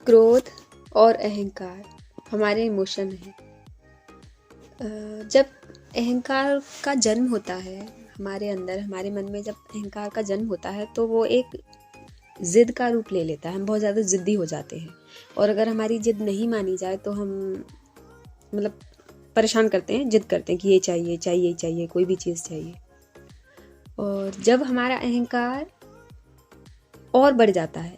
क्रोध और अहंकार हमारे इमोशन हैं। जब अहंकार का जन्म होता है हमारे अंदर, हमारे मन में जब अहंकार का जन्म होता है तो वो एक ज़िद का रूप ले लेता है। हम बहुत ज़्यादा ज़िद्दी हो जाते हैं और अगर हमारी ज़िद नहीं मानी जाए तो हम मतलब परेशान करते हैं, ज़िद करते हैं कि ये चाहिए चाहिए चाहिए, कोई भी चीज़ चाहिए। और जब हमारा अहंकार और बढ़ जाता है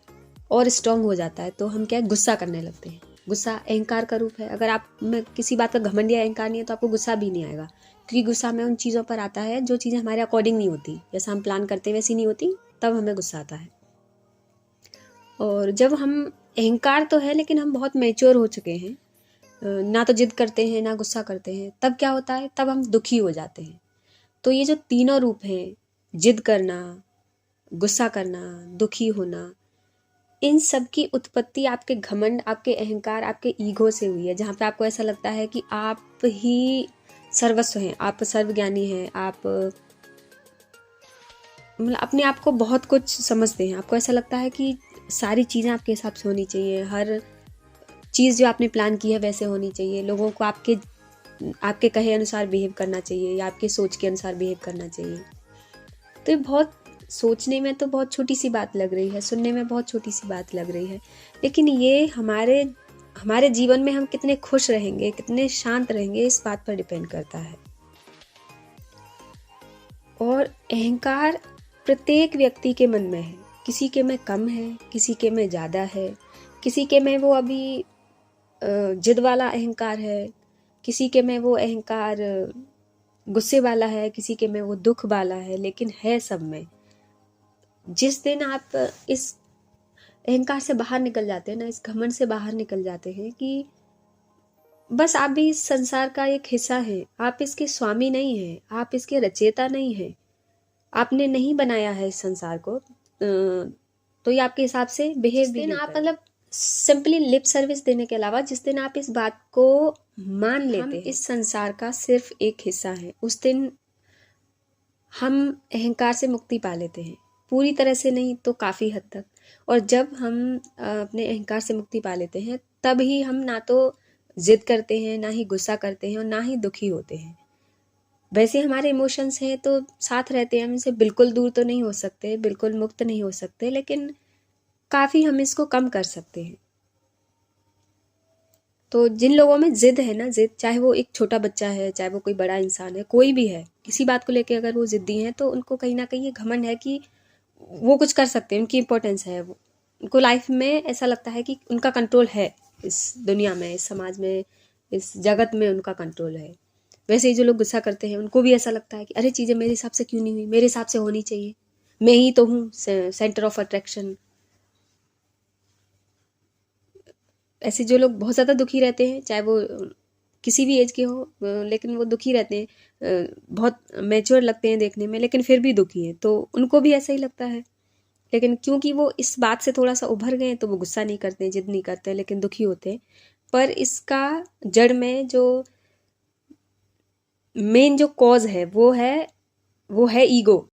और स्ट्रॉन्ग हो जाता है तो हम क्या गुस्सा करने लगते हैं। गुस्सा अहंकार का रूप है। अगर आप में किसी बात का घमंड या अहंकार नहीं है तो आपको गुस्सा भी नहीं आएगा, क्योंकि गुस्सा में उन चीज़ों पर आता है जो चीज़ें हमारे अकॉर्डिंग नहीं होती, जैसा हम प्लान करते हैं वैसी नहीं होती, तब हमें गुस्सा आता है। और जब हम अहंकार तो है लेकिन हम बहुत मैच्योर हो चुके हैं, ना तो जिद करते हैं ना गुस्सा करते हैं, तब क्या होता है, तब हम दुखी हो जाते हैं। तो ये जो तीनों रूप हैं, जिद करना, गुस्सा करना, दुखी होना, इन सब की उत्पत्ति आपके घमंड, आपके अहंकार, आपके ईगो से हुई है, जहाँ पे आपको ऐसा लगता है कि आप ही सर्वस्व हैं, आप सर्वज्ञानी हैं, आप मतलब अपने आप को बहुत कुछ समझते हैं। आपको ऐसा लगता है कि सारी चीज़ें आपके हिसाब से होनी चाहिए, हर चीज़ जो आपने प्लान की है वैसे होनी चाहिए, लोगों को आपके कहे अनुसार बिहेव करना चाहिए या आपके सोच के अनुसार बिहेव करना चाहिए। तो ये बहुत सोचने में तो बहुत छोटी सी बात लग रही है, सुनने में बहुत छोटी सी बात लग रही है, लेकिन ये हमारे जीवन में हम कितने खुश रहेंगे, कितने शांत रहेंगे, इस बात पर डिपेंड करता है। और अहंकार प्रत्येक व्यक्ति के मन में है। किसी के में कम है, किसी के में ज़्यादा है, किसी के में वो अभी जिद वाला अहंकार है, किसी के में वो अहंकार गुस्से वाला है, किसी के में वो दुख वाला है, लेकिन है सब में। जिस दिन आप इस अहंकार से बाहर निकल जाते हैं ना, इस घमंड से बाहर निकल जाते हैं कि बस आप भी इस संसार का एक हिस्सा हैं, आप इसके स्वामी नहीं हैं, आप इसके रचयिता नहीं हैं, आपने नहीं बनाया है इस संसार को, तो ये आपके हिसाब से बिहेव भी नहीं आप मतलब सिंपली लिप सर्विस देने के अलावा जिस दिन आप इस बात को मान लेते हैं इस संसार का सिर्फ एक हिस्सा है, उस दिन हम अहंकार से मुक्ति पा लेते हैं। पूरी तरह से नहीं तो काफ़ी हद तक। और जब हम अपने अहंकार से मुक्ति पा लेते हैं तब ही हम ना तो जिद करते हैं, ना ही गुस्सा करते हैं और ना ही दुखी होते हैं। वैसे हमारे इमोशंस हैं तो साथ रहते हैं, हम इनसे बिल्कुल दूर तो नहीं हो सकते, बिल्कुल मुक्त नहीं हो सकते, लेकिन काफ़ी हम इसको कम कर सकते हैं। तो जिन लोगों में जिद है ना, जिद, चाहे वो एक छोटा बच्चा है, चाहे वो कोई बड़ा इंसान है, कोई भी है, किसी बात को लेके अगर वो जिद्दी हैं तो उनको कहीं ना कहीं ये घमंड है कि वो कुछ कर सकते हैं, उनकी इंपॉर्टेंस है, वो उनको लाइफ में ऐसा लगता है कि उनका कंट्रोल है, इस दुनिया में, इस समाज में, इस जगत में उनका कंट्रोल है। वैसे ही जो लोग गुस्सा करते हैं उनको भी ऐसा लगता है कि अरे चीज़ें मेरे हिसाब से क्यों नहीं हुई, मेरे हिसाब से होनी चाहिए, मैं ही तो हूँ सेंटर ऑफ अट्रैक्शन। ऐसे जो लोग बहुत ज़्यादा दुखी रहते हैं, चाहे वो किसी भी एज के हो, लेकिन वो दुखी रहते हैं, बहुत मैच्योर लगते हैं देखने में, लेकिन फिर भी दुखी हैं, तो उनको भी ऐसा ही लगता है। लेकिन क्योंकि वो इस बात से थोड़ा सा उभर गए तो वो गुस्सा नहीं करते, जिद नहीं करते, लेकिन दुखी होते हैं। पर इसका जड़ में जो मेन जो कॉज है वो है ईगो।